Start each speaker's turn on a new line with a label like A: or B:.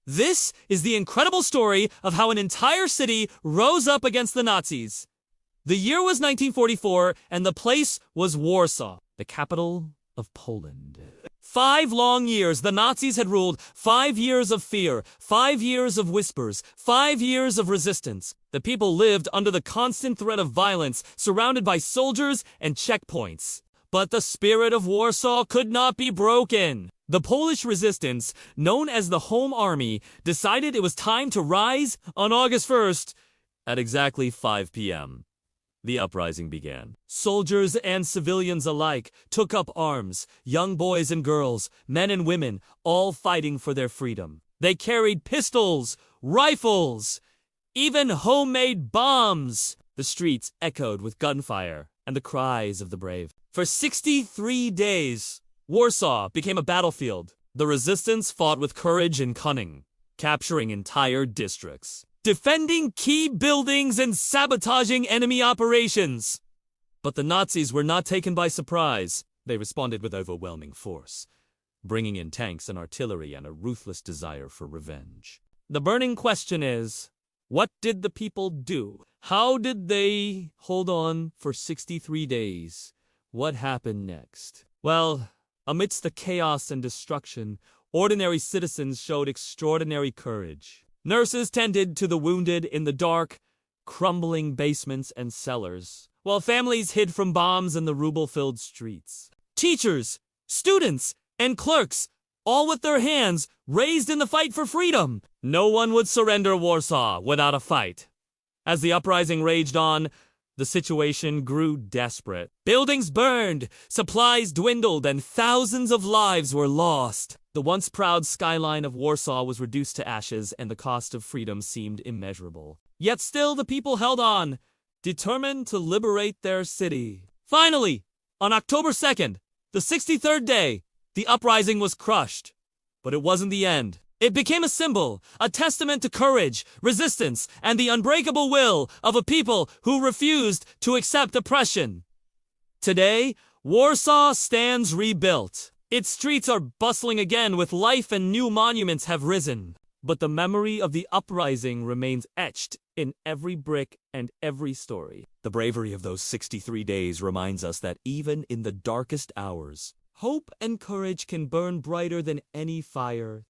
A: This is the incredible story of how an entire city rose up against the Nazis. The year was 1944, and the place was Warsaw, the capital of Poland. 5 long years the Nazis had ruled, 5 years of fear, 5 years of whispers, 5 years of resistance. The people lived under the constant threat of violence, surrounded by soldiers and checkpoints. But the spirit of Warsaw could not be broken. The Polish resistance, known as the Home Army, decided it was time to rise on August 1st at exactly 5 p.m. The uprising began. Soldiers and civilians alike took up arms, young boys and girls, men and women, all fighting for their freedom. They carried pistols, rifles, even homemade bombs. The streets echoed with gunfire and the cries of the brave. For 63 days, Warsaw became a battlefield. The resistance fought with courage and cunning, capturing entire districts, defending key buildings and sabotaging enemy operations. But the Nazis were not taken by surprise. They responded with overwhelming force, bringing in tanks and artillery and a ruthless desire for revenge. The burning question is, what did the people do? How did they hold on for 63 days? What happened next? Well, amidst the chaos and destruction, ordinary citizens showed extraordinary courage. Nurses tended to the wounded in the dark, crumbling basements and cellars, while families hid from bombs in the ruble-filled streets. Teachers, students, and clerks, all with their hands raised in the fight for freedom. No one would surrender Warsaw without a fight. As the uprising raged on, the situation grew desperate. Buildings burned, supplies dwindled, and thousands of lives were lost. The once proud skyline of Warsaw was reduced to ashes, and the cost of freedom seemed immeasurable. Yet still the people held on, determined to liberate their city. Finally, on October 2nd, the 63rd day, the uprising was crushed. But it wasn't the end. It became a symbol, a testament to courage, resistance, and the unbreakable will of a people who refused to accept oppression. Today, Warsaw stands rebuilt. Its streets are bustling again with life and new monuments have risen. But the memory of the uprising remains etched in every brick and every story. The bravery of those 63 days reminds us that even in the darkest hours, hope and courage can burn brighter than any fire.